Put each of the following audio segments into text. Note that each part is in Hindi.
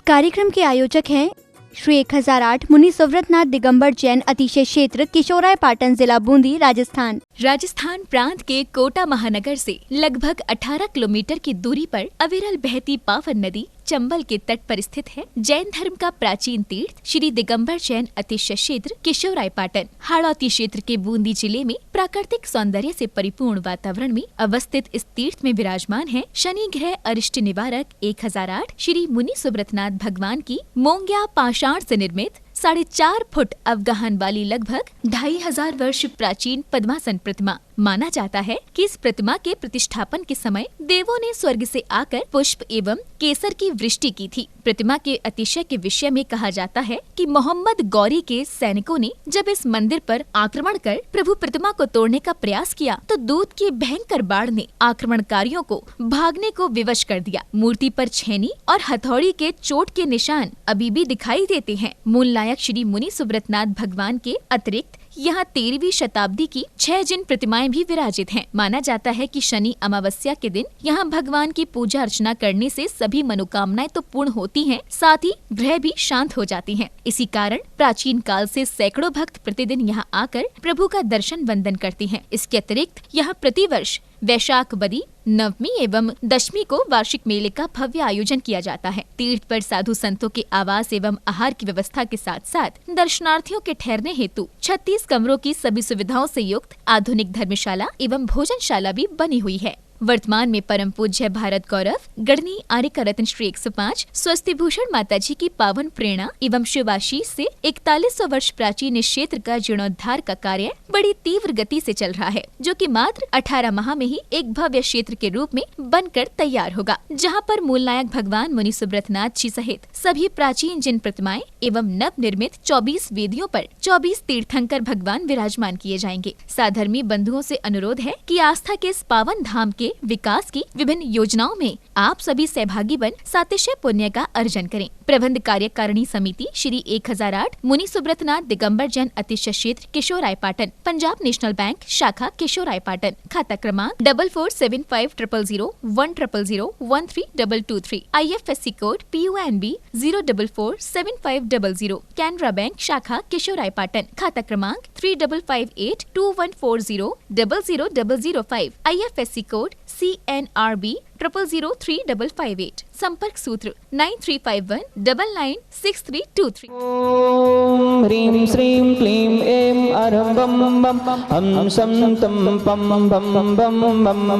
कार्यक्रम के आयोजक हैं श्री 1008 मुनि सुव्रतनाथ दिगंबर जैन अतिशय क्षेत्र किशोराय पाटन जिला बूंदी राजस्थान। राजस्थान प्रांत के कोटा महानगर से लगभग 18 किलोमीटर की दूरी पर अविरल बहती पावन नदी चंबल के तट पर स्थित है। जैन धर्म का प्राचीन तीर्थ श्री दिगंबर जैन अतिशय क्षेत्र किशोराय पाटन हाड़ौती क्षेत्र के बूंदी जिले में प्राकृतिक सौंदर्य से परिपूर्ण वातावरण में अवस्थित इस तीर्थ में विराजमान है शनि ग्रह अरिष्ट निवारक 1008 श्री मुनि सुव्रतनाथ भगवान की मोंग्या पाषाण से निर्मित 4.5 फुट अवगाहन वाली लगभग 2500 वर्ष प्राचीन पद्मासन प्रतिमा। माना जाता है कि इस प्रतिमा के प्रतिष्ठापन के समय देवों ने स्वर्ग से आकर पुष्प एवं केसर की वृष्टि की थी। प्रतिमा के अतिशय के विषय में कहा जाता है कि मोहम्मद गौरी के सैनिकों ने जब इस मंदिर पर आक्रमण कर प्रभु प्रतिमा को तोड़ने का प्रयास किया तो दूत की भयंकर बाढ़ ने आक्रमणकारियों को भागने को विवश कर दिया। मूर्ति पर छेनी और हथौड़ी के चोट के निशान अभी भी दिखाई देते हैं। मूल नायक श्री मुनि सुव्रतनाथ भगवान के अतिरिक्त यहाँ 13वीं शताब्दी की 6 जिन प्रतिमाएं भी विराजित हैं। माना जाता है कि शनि अमावस्या के दिन यहाँ भगवान की पूजा अर्चना करने से सभी मनोकामनाएं तो पूर्ण होती हैं, साथ ही ग्रह भी शांत हो जाती हैं। इसी कारण प्राचीन काल से सैकड़ों भक्त प्रतिदिन यहाँ आकर प्रभु का दर्शन वंदन करते हैं। इसके अतिरिक्त यहाँ प्रतिवर्ष वैशाख बदी नवमी एवं दशमी को वार्षिक मेले का भव्य आयोजन किया जाता है। तीर्थ पर साधु संतों के आवास एवं आहार की व्यवस्था के साथ साथ दर्शनार्थियों के ठहरने हेतु 36 कमरों की सभी सुविधाओं से युक्त आधुनिक धर्मशाला एवं भोजनशाला भी बनी हुई है। वर्तमान में परम पूज्य भारत गौरव गढ़नी आर्यका रत्न श्री 105 स्वस्ति भूषण माता जी की पावन प्रेरणा एवं शिवाशीष से 4100 वर्ष प्राचीन इस क्षेत्र का जीर्णोद्धार का कार्य बड़ी तीव्र गति से चल रहा है, जो कि मात्र 18 माह में ही एक भव्य क्षेत्र के रूप में बनकर तैयार होगा, जहां पर मूल नायक भगवान मुनि सुव्रतनाथ जी सहित सभी प्राचीन जिन प्रतिमाएं एवं नव निर्मित 24 वेदियों पर 24 तीर्थंकर भगवान विराजमान किए जाएंगे। साधर्मी बंधुओं से अनुरोध है कि आस्था के इस पावन धाम के विकास की विभिन्न योजनाओं में आप सभी सहभागी बन सातिशय पुण्य का अर्जन करें। प्रबंध कार्यकारिणी समिति श्री 1008 मुनि सुव्रतनाथ दिगंबर जैन अतिशय क्षेत्र किशोराय पाटन, पंजाब नेशनल बैंक शाखा किशोराय पाटन, खाता क्रमांक 4475001000132223, IFSC code PUNB 0447500, Canara bank शाखा किशोराय पाटन, खाता क्रमांक 355821400005, IFSC कोड CNRB 00035558, संपर्क सूत्र 9351996323। ओम ह्रीं श्रीं क्लीं ऐं अरं बम बम हम सं तम पम बम बम बम बम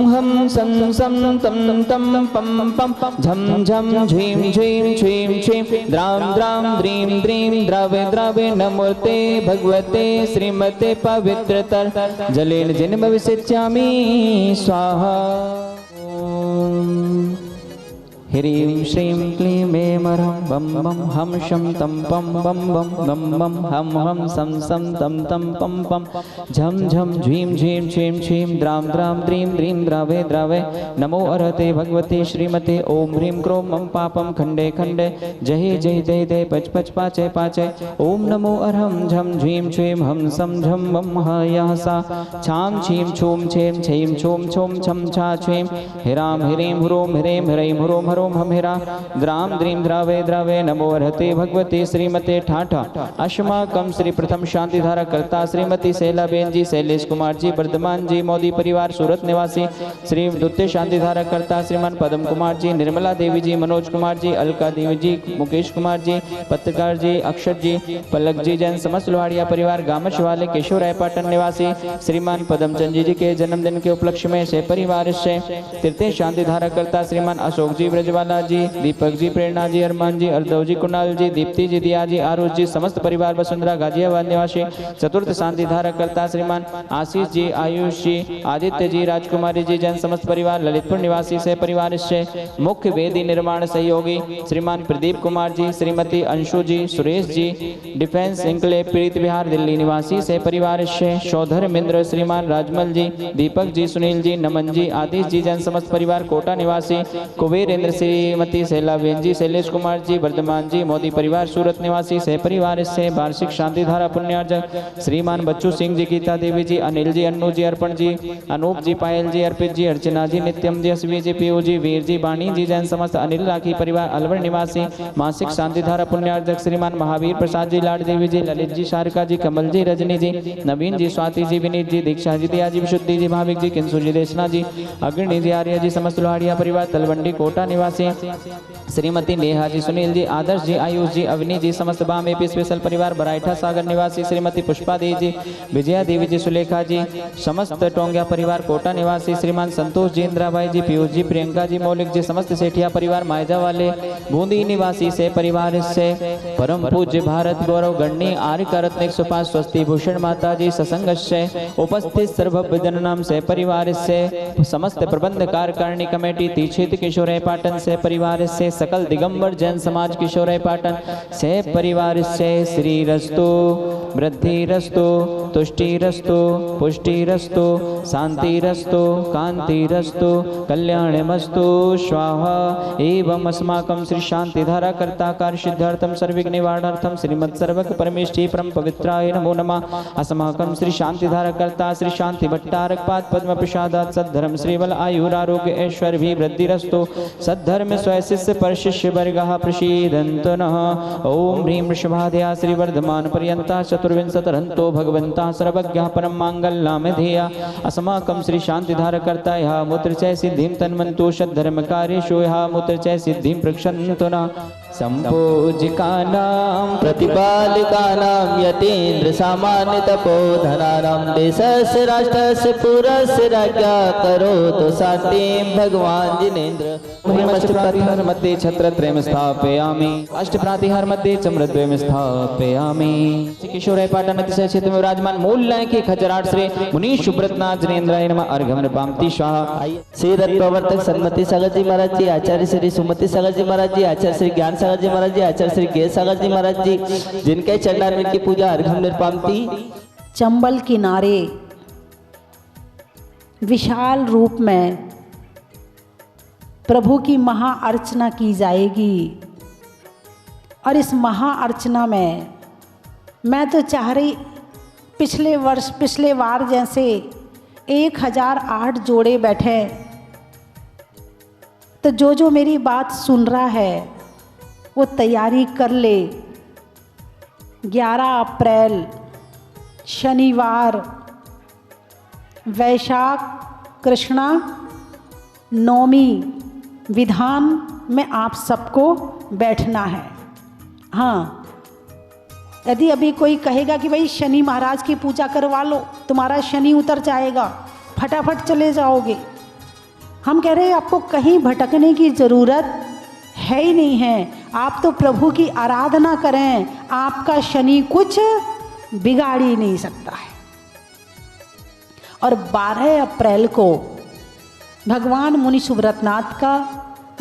हम सं सं तम तम पम पम झम झम झीं झीं छीं छीं द्रां द्रां द्रीं द्रीं द्रवे द्रवे नमोते भगवते श्रीमते पवित्रतर जलेन जिन भविष्यामि स्वाहा। ह्रीं श्रीं क्लीं ऐं अरं बम बम हम शं तम पम बम बम बम बम हम सं सं तम तम पम पम झम झम झीं झीं छीं छीं द्रां द्रां द्रीं द्रीं द्रवे द्रवे नमो अरहते भगवते श्रीमते ओम ह्रीं क्रों मम पापम खंडे खंडे जय जय दे दे पच पच पाचे पाचे ओम नमो अरहं झम झीं छीं हम सं झम वम हयसा छाम छीं छूम छेम छीं छूम छूम छम छा छीं हिरां ह्रीं ह्रों ह्रें ह्रैं ह्रों ह्रों हम हिरा द्रां द्रीं द्रावे द्रावे नमो अर्हते भगवते श्रीमते ठाठा अश्माकम श्री प्रथम शांति धारा करता श्रीमती शैलाबेन जी, शैलेश कुमार जी, वर्धमान जी, मोदी परिवार सूरत निवासी, श्री द्वितीय शांति धारा करता श्रीमान पदम कुमार जी, निर्मला देवी जी, मनोज कुमार जी, अलका देवी जी, मुकेश कुमार जी, पत्रकार जी, अक्षर जी, पलक जी, जैन समस्त लोहाड़िया परिवार गामच वाले किशोराय पाटन निवासी श्रीमान पदमचंद जी के जन्मदिन के उपलक्ष्य में से परिवार से तृतीय शांति धारा करता श्रीमान अशोक जी, ब्रजवाला जी, दीपक जी, प्रेरणा जी, अरमान जी, अर्दव जी, कुणाल जी, दीप्ति जी, दिया जी, आरुष जी, समस्त परिवार वसुंधरा गाजियाबाद निवासी चतुर्थ शांति धारा करता श्रीमान आशीष जी, आयुष जी, आदित्य जी, राजकुमारी जी, जैन समस्त परिवार ललितपुर निवासी से परिवार से मुख्य वेदी निर्माण सहयोगी श्रीमान प्रदीप कुमार जी, श्रीमती अंशु जी, सुरेश जी, डिफेंस इंकले प्रीत विहार दिल्ली निवासी से परिवार से शौधर मिंद्र श्रीमान राजमल जी, दीपक जी, सुनील जी, नमन जी, आदिश जी, जैन समस्त परिवार कोटा निवासी कुबेर इंद्र श्रीमती शैलाबेन जी, शैलेश कुमार जी, वर्धमान जी, मोदी परिवार सूरत निवासी सह परिवार से वार्षिक शांति धारा पुण्यार्जक श्रीमान बच्चू सिंह जी, गीता देवी जी, अनिल जी, अन्नू जी, अर्पण जी, अनूप जी, पायल जी, अर्पित जी, अर्चना जी, नित्यम जी, असवी जी, पीयू जी, वीर जी, बाणी जी, जैन समस्त अनिल राखी परिवार अलवर निवासी मासिक शांति धारा पुण्यार्जक श्रीमान महावीर प्रसाद जी, लाड देवी जी, ललित जी, शारिका जी, कमल जी, रजनी जी, नवीन जी, स्वाति जी, विनीत जी, दीक्षा जी, दिया जी, विशुद्धि जी, भाविक जी, किंसु जी, देशना जी, अग्रणी जी, आर्य जी, समस्त लोहाड़िया परिवार तलवंडी कोटा निवासी श्रीमती नेहा जी, सुनील जी, आदर्श जी, आयुष जी, अवनी जी, समस्त बाम एपी स्पेशल परिवार बराइठा सागर निवासी श्रीमती पुष्पा देवी जी, विजया देवी जी, सुलेखा जी, समस्त टोंगिया परिवार कोटा निवासी श्रीमान संतोष जी, इंद्राबाई जी, पीयूष जी, प्रियंका जी, मौलिक जी, समस्त सेठिया परिवार मायजा वाले बूंदी निवासी से परिवार से परम पूज्य भारत गौरव गण्य आर्य रत्न 105 स्वस्ति भूषण माता जी सत्संग से उपस्थित सर्वभ्य जननाम से परिवार से समस्त प्रबंध कार्यकारिणी कमेटी तीक्षित किशोरय पाटन से परिवार से सकल दिगंबर जैन समाज किशोरय पाटन से परिवार से श्री रस्तु वृद्धि रस्तु तुष्टि रस्तु पुष्टि रस्तु शांति रस्तु कांति रस्तु कल्याणमस्तु स्वाहा एवं अस्माकं श्री शांति धारा कर्ता कार्य सिद्धार्थम सर्विघ्न निवारणार्थम श्रीमत् सर्वक परमेष्ठी परम पवित्राय नमो नमः। अस्माकं श्री शांति धारा कर्ता श्री शांति भट्टारक पाद पद्म प्रसादात सद्धर्म श्रीबल आयुरारोग्य ऐश्वर्य भी वृद्धिरस्तु सद्धर्म स्वशिष्य पर शिष्य वर्गः प्रसीदन्तु नः। ओम ह्रीं वृषभादया श्री वर्धमान पर्यंता चतुर्विंशतिरन्तो भगवन्तः सर्वज्ञः परम मांगल्यं ध्येया। अस्माकं श्री शांति धारा कर्ता यः मूत्रचय सिद्धिं तन्वन्तु सद्धर्म कार्येषु यः मूत्रचय सिद्धिं प्रक्षन्तु नः। संपूजिकानां प्रतिपालिकानां यतीन्द्र सामान्य तपोधनानां देशस्य राष्ट्रस्य पुरस्य राज्ञा करोतु शान्तिं भगवान् जिनेन्द्र। अष्टप्रातिहार मध्ये छत्रत्रयं स्थापयामि अष्टप्रातिहार मध्ये चम्रद्वयं स्थापयामि। किशोरय पाटन अतिशय क्षेत्र में विराजमान मूल लय के 1008 श्री मुनीश सुब्रतनाथ जिनेन्द्राय नमः अर्घ्यं नृपामति स्वाहा। श्री रथ प्रवर्तक सन्मति सागर जी महाराज जी, आचार्य श्री सुमति सागर जी महाराज जी, आचार्य श्री ज्ञान सागर जी महाराज जी, आचार्य श्री गेय सागर जी महाराज जी, जिनके चरणारविंद की पूजा अर्घ्यं नृपामति। चंबल किनारे विशाल रूप में प्रभु की महा अर्चना की जाएगी और इस महा अर्चना में मैं तो चाह रही पिछले बार जैसे 1008 जोड़े बैठे, तो जो मेरी बात सुन रहा है वो तैयारी कर ले। 11 अप्रैल शनिवार वैशाख कृष्णा नवमी विधान में आप सबको बैठना है। हाँ, यदि अभी कोई कहेगा कि भाई शनि महाराज की पूजा करवा लो, तुम्हारा शनि उतर जाएगा, फटाफट चले जाओगे, हम कह रहे हैं आपको कहीं भटकने की ज़रूरत है ही नहीं है। आप तो प्रभु की आराधना करें, आपका शनि कुछ बिगाड़ ही नहीं सकता है। और 12 अप्रैल को भगवान मुनि सुब्रतनाथ का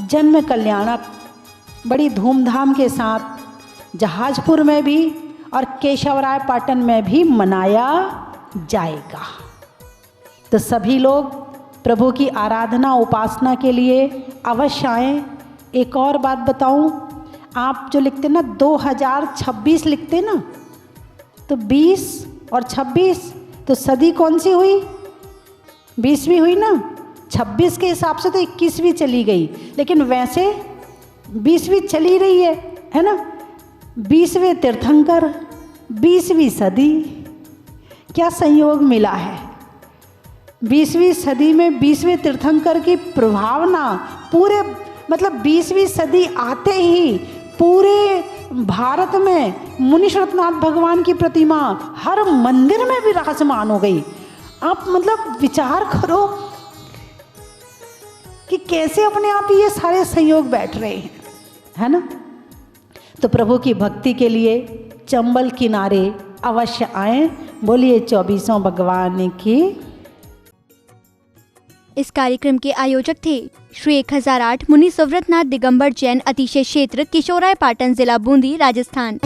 जन्म कल्याणक बड़ी धूमधाम के साथ जहाजपुर में भी और केशवराय पाटन में भी मनाया जाएगा। तो सभी लोग प्रभु की आराधना उपासना के लिए अवश्य आएँ। एक और बात बताऊं, आप जो लिखते ना 2026 लिखते ना, तो 20 और 26 तो सदी कौन सी हुई? 20वीं हुई ना। 26 के हिसाब से तो 21वीं चली गई, लेकिन वैसे 20वीं चली रही है ना। 20वें तीर्थंकर, 20वीं सदी, क्या संयोग मिला है। 20वीं सदी में 20वें तीर्थंकर की प्रभावना पूरे 20वीं सदी आते ही पूरे भारत में मुनि सुब्रतनाथ भगवान की प्रतिमा हर मंदिर में विराजमान हो गई। आप विचार करो कि कैसे अपने आप ये सारे संयोग बैठ रहे हैं, है ना। तो प्रभु की भक्ति के लिए चंबल किनारे अवश्य आएं। बोलिए 24 भगवान की। इस कार्यक्रम के आयोजक थे श्री 1008 मुनि सुब्रतनाथ दिगंबर जैन अतिशय क्षेत्र किशोराय पाटन जिला बूंदी राजस्थान।